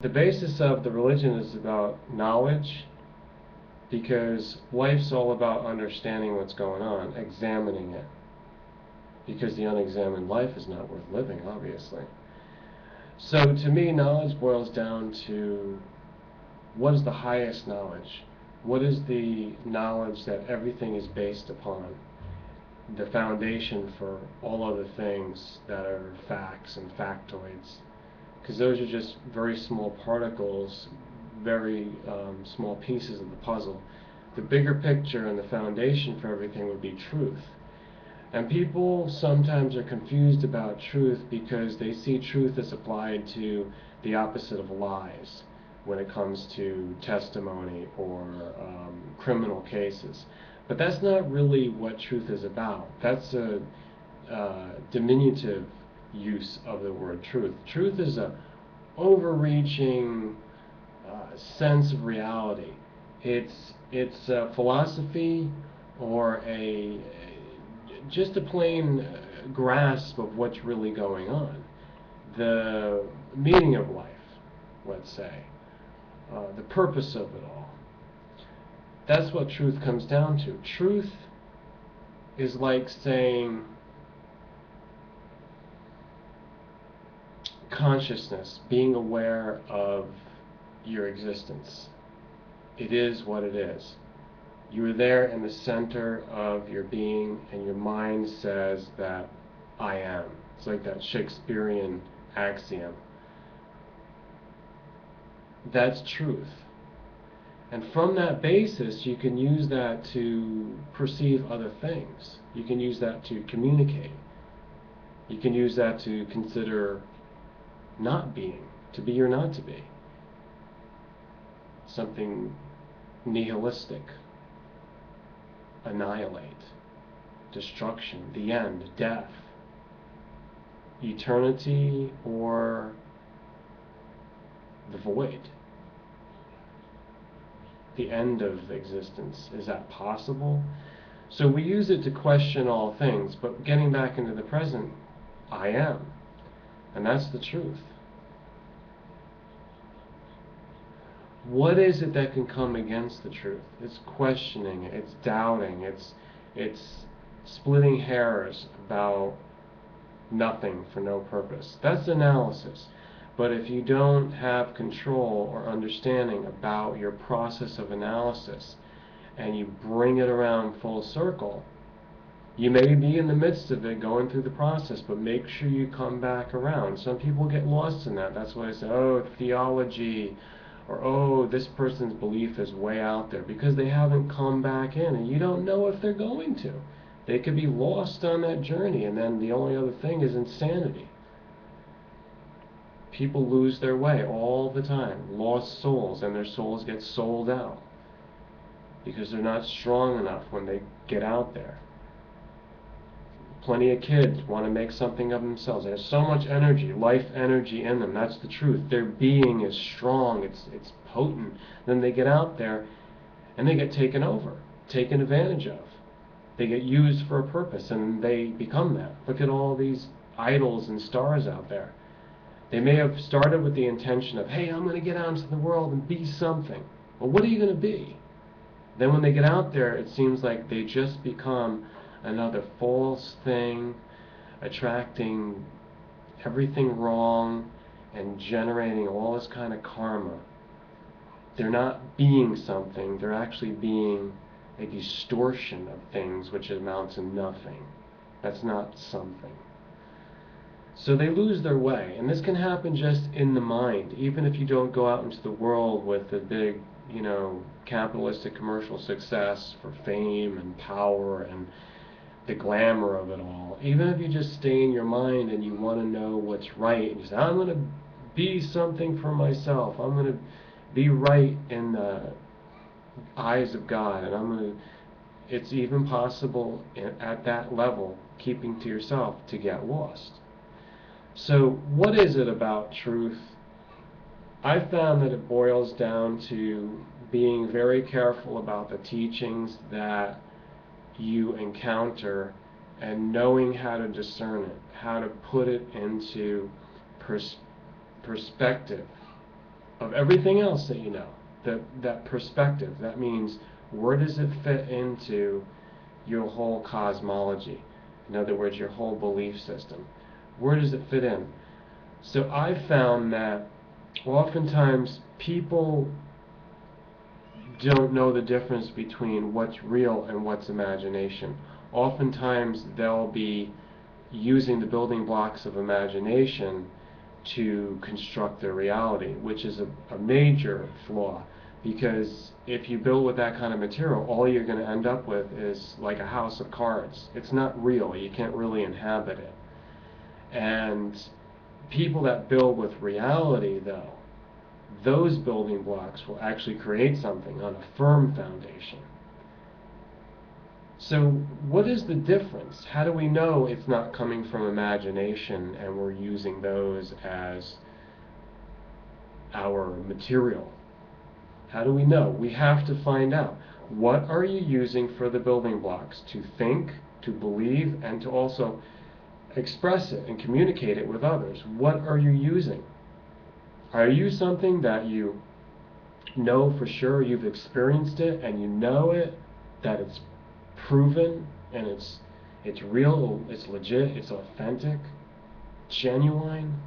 The basis of the religion is about knowledge, because life's all about understanding what's going on, examining it. Because the unexamined life is not worth living, obviously. So to me, knowledge boils down to what is the highest knowledge? What is the knowledge that everything is based upon? The foundation for all other things that are facts and factoids. Because those are just very small particles, very small pieces of the puzzle. The bigger picture and the foundation for everything would be truth. And people sometimes are confused about truth because they see truth as applied to the opposite of lies when it comes to testimony or criminal cases. But that's not really what truth is about. That's a diminutive use of the word truth. Truth is a overreaching sense of reality. It's a philosophy or just a plain grasp of what's really going on. The meaning of life, let's say. The purpose of it all. That's what truth comes down to. Truth is like saying consciousness, being aware of your existence. It is what it is. You are there in the center of your being, and your mind says that I am. It's like that Shakespearean axiom. That's truth. And from that basis, you can use that to perceive other things. You can use that to communicate. You can use that to consider not being, to be or not to be. Something nihilistic. Annihilate, destruction, the end, death, eternity, or the void, the end of existence. Is that possible? So we use it to question all things, but getting back into the present, I am, and that's the truth. What is it that can come against the truth? It's questioning, it's doubting, it's splitting hairs about nothing for no purpose. That's analysis. But if you don't have control or understanding about your process of analysis and you bring it around full circle, you may be in the midst of it going through the process, but make sure you come back around. Some people get lost in that. That's why I say, oh, theology, or oh, this person's belief is way out there, because they haven't come back in, and you don't know if they're going to. They could be lost on that journey, and then the only other thing is insanity. People lose their way all the time, lost souls, and their souls get sold out because they're not strong enough when they get out there. Plenty of kids want to make something of themselves. They have so much energy, life energy in them. That's the truth. Their being is strong. It's potent. Then they get out there and they get taken over, taken advantage of. They get used for a purpose and they become that. Look at all these idols and stars out there. They may have started with the intention of, hey, I'm going to get out into the world and be something. Well, what are you going to be? Then when they get out there, it seems like they just become another false thing, attracting everything wrong and generating all this kind of karma. They're not being something, they're actually being a distortion of things which amount to nothing. That's not something. So they lose their way, and this can happen just in the mind, even if you don't go out into the world with a big, capitalistic commercial success for fame and power and the glamour of it all. Even if you just stay in your mind and you want to know what's right, and you say, I'm going to be something for myself, I'm going to be right in the eyes of God, and it's even possible at that level, keeping to yourself, to get lost. So what is it about truth? I found that it boils down to being very careful about the teachings that you encounter and knowing how to discern it, how to put it into perspective, of everything else that you know, that perspective. That means, where does it fit into your whole cosmology? In other words, your whole belief system. Where does it fit in? So I've found that oftentimes people don't know the difference between what's real and what's imagination. Oftentimes they'll be using the building blocks of imagination to construct their reality, which is a major flaw. Because if you build with that kind of material, all you're going to end up with is like a house of cards. It's not real. You can't really inhabit it. And people that build with reality, though, those building blocks will actually create something on a firm foundation. So what is the difference? How do we know it's not coming from imagination and we're using those as our material? How do we know? We have to find out. What are you using for the building blocks? To think, to believe, and to also express it and communicate it with others. What are you using? Are you something that you know for sure, you've experienced it and you know it, that it's proven and it's real, it's legit, it's authentic, genuine?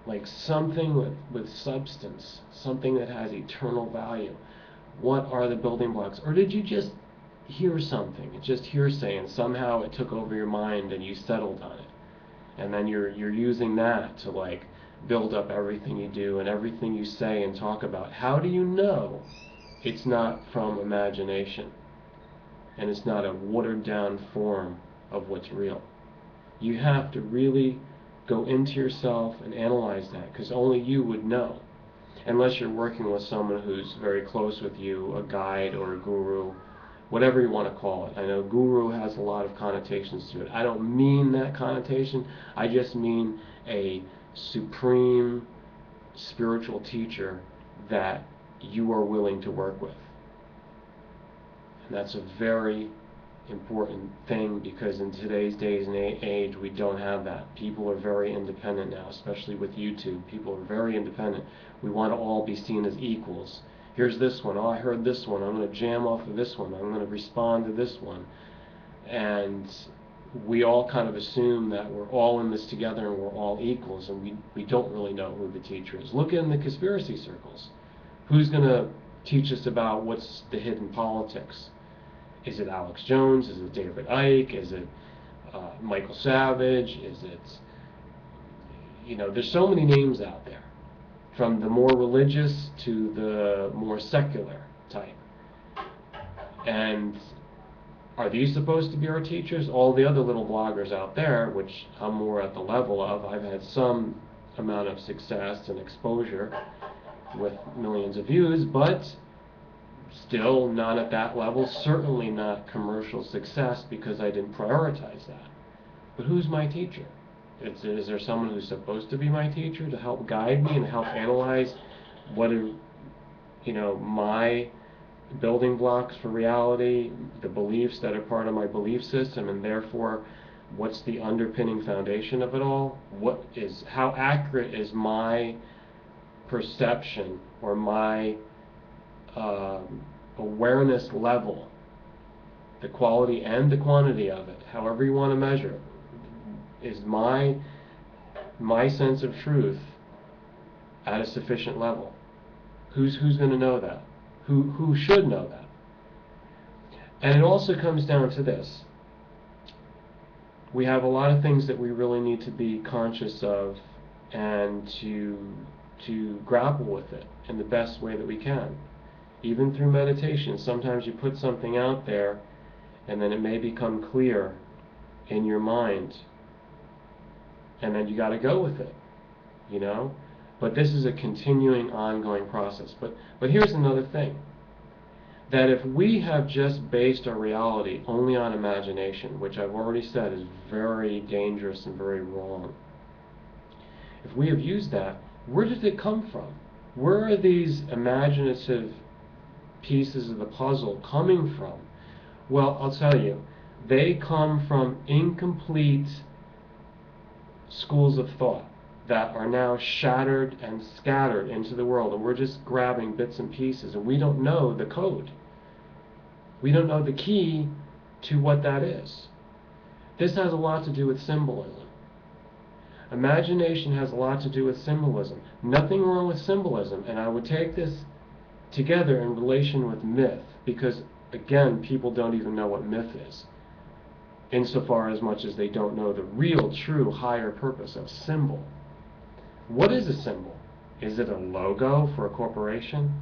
Like something with substance, something that has eternal value. What are the building blocks? Or did you just hear something? It's just hearsay and somehow it took over your mind and you settled on it. And then you're using that to like build up everything you do and everything you say and talk about. How do you know it's not from imagination and it's not a watered down form of what's real? You have to really go into yourself and analyze that, because only you would know, unless you're working with someone who's very close with you, a guide or a guru, whatever you want to call it. I know guru has a lot of connotations to it. I don't mean that connotation. I just mean a supreme spiritual teacher that you are willing to work with. And that's a very important thing, because in today's days and age we don't have that. People are very independent now, especially with YouTube. People are very independent. We want to all be seen as equals. Here's this one. Oh, I heard this one. I'm going to jam off of this one. I'm going to respond to this one. And we all kind of assume that we're all in this together and we're all equals, and we don't really know who the teacher is. Look in the conspiracy circles. Who's going to teach us about what's the hidden politics? Is it Alex Jones? Is it David Icke? Is it Michael Savage? Is it, there's so many names out there, from the more religious to the more secular type. And are these supposed to be our teachers? All the other little bloggers out there, which I'm more at the level of, I've had some amount of success and exposure with millions of views, but still not at that level, certainly not commercial success, because I didn't prioritize that. But who's my teacher? Is there someone who's supposed to be my teacher to help guide me and help analyze what are, my building blocks for reality, the beliefs that are part of my belief system, and therefore what's the underpinning foundation of it all? How accurate is my perception or my awareness level, the quality and the quantity of it, however you want to measure it, is my sense of truth at a sufficient level? Who's going to know that? Who should know that? And it also comes down to this. We have a lot of things that we really need to be conscious of and to grapple with it in the best way that we can. Even through meditation, sometimes you put something out there and then it may become clear in your mind, and then you got to go with it, But this is a continuing, ongoing process. But here's another thing, that if we have just based our reality only on imagination, which I've already said is very dangerous and very wrong, if we have used that, where did it come from? Where are these imaginative pieces of the puzzle coming from? Well, I'll tell you, they come from incomplete schools of thought. that are now shattered and scattered into the world, and we're just grabbing bits and pieces, and we don't know the code. We don't know the key to what that is. This has a lot to do with symbolism. Imagination has a lot to do with symbolism. Nothing wrong with symbolism, and I would take this together in relation with myth, because again, people don't even know what myth is, insofar as much as they don't know the real, true, higher purpose of symbol. What is a symbol? Is it a logo for a corporation?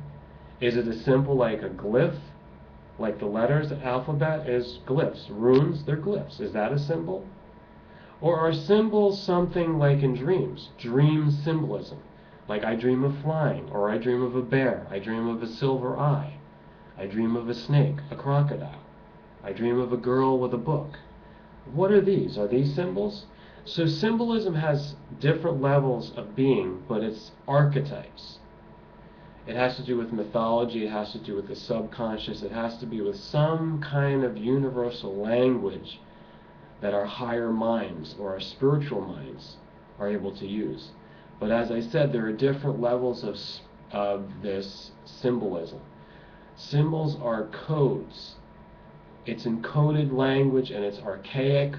Is it a symbol like a glyph? Like the letters, the alphabet is glyphs. Runes, they're glyphs. Is that a symbol? Or are symbols something like in dreams? Dream symbolism. Like I dream of flying, or I dream of a bear. I dream of a silver eye. I dream of a snake, a crocodile. I dream of a girl with a book. What are these? Are these symbols? So symbolism has different levels of being, but it's archetypes. It has to do with mythology, it has to do with the subconscious, it has to be with some kind of universal language that our higher minds or our spiritual minds are able to use. But as I said, there are different levels of this symbolism. Symbols are codes. It's encoded language, and it's archaic.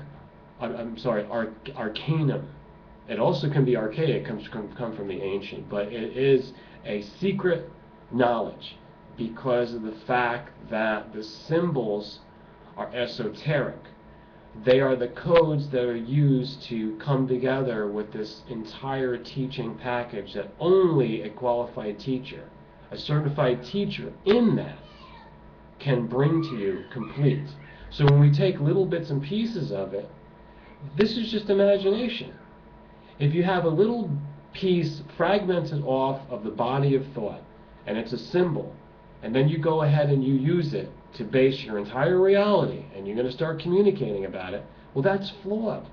Arcanum. It also can be archaic, come from the ancient, but it is a secret knowledge because of the fact that the symbols are esoteric. They are the codes that are used to come together with this entire teaching package that only a qualified teacher, a certified teacher in that, can bring to you complete. So when we take little bits and pieces of it, this is just imagination. If you have a little piece fragmented off of the body of thought, and it's a symbol, and then you go ahead and you use it to base your entire reality, and you're going to start communicating about it, well, that's flawed.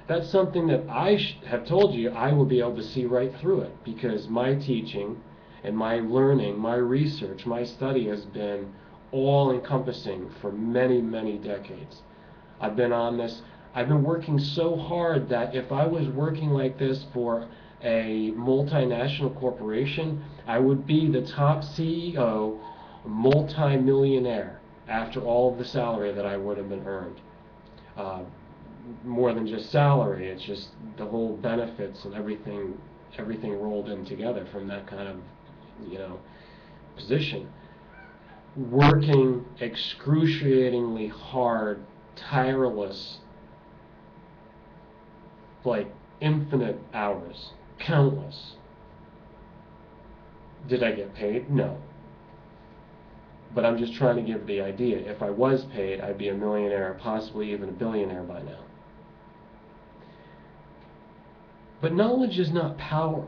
That's something that I have told you I will be able to see right through it, because my teaching and my learning, my research, my study has been all-encompassing for many, many decades. I've been on this. I've been working so hard that if I was working like this for a multinational corporation, I would be the top CEO, multi-millionaire, after all of the salary that I would have been earned. More than just salary, it's just the whole benefits and everything rolled in together from that kind of, position. Working excruciatingly hard, tireless, like infinite hours, countless. Did I get paid? No. But I'm just trying to give the idea. If I was paid, I'd be a millionaire, possibly even a billionaire by now. But knowledge is not power.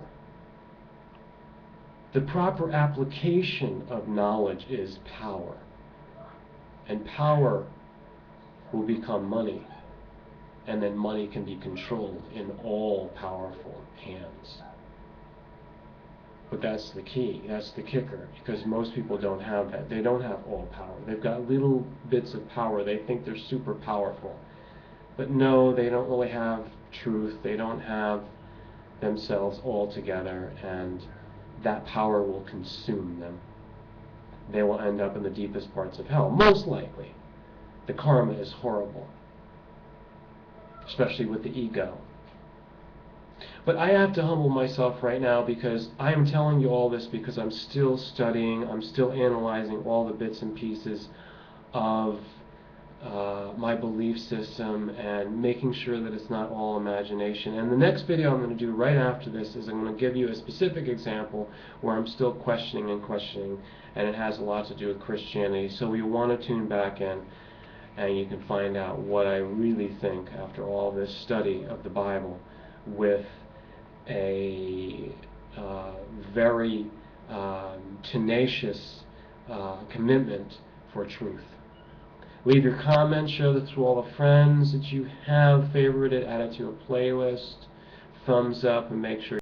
The proper application of knowledge is power. And power will become money. And then money can be controlled in all powerful hands. But that's the key, that's the kicker, because most people don't have that. They don't have all power. They've got little bits of power. They think they're super powerful. But no, they don't really have truth. They don't have themselves all together, and that power will consume them. They will end up in the deepest parts of hell, most likely. The karma is horrible, especially with the ego. But I have to humble myself right now, because I am telling you all this because I'm still studying, I'm still analyzing all the bits and pieces of my belief system and making sure that it's not all imagination. And the next video I'm going to do right after this is I'm going to give you a specific example where I'm still questioning, and it has a lot to do with Christianity. So you want to tune back in, and you can find out what I really think after all this study of the Bible, with a very tenacious commitment for truth. Leave your comments, share this to all the friends that you have, favorite it, add it to a playlist, thumbs up, and make sure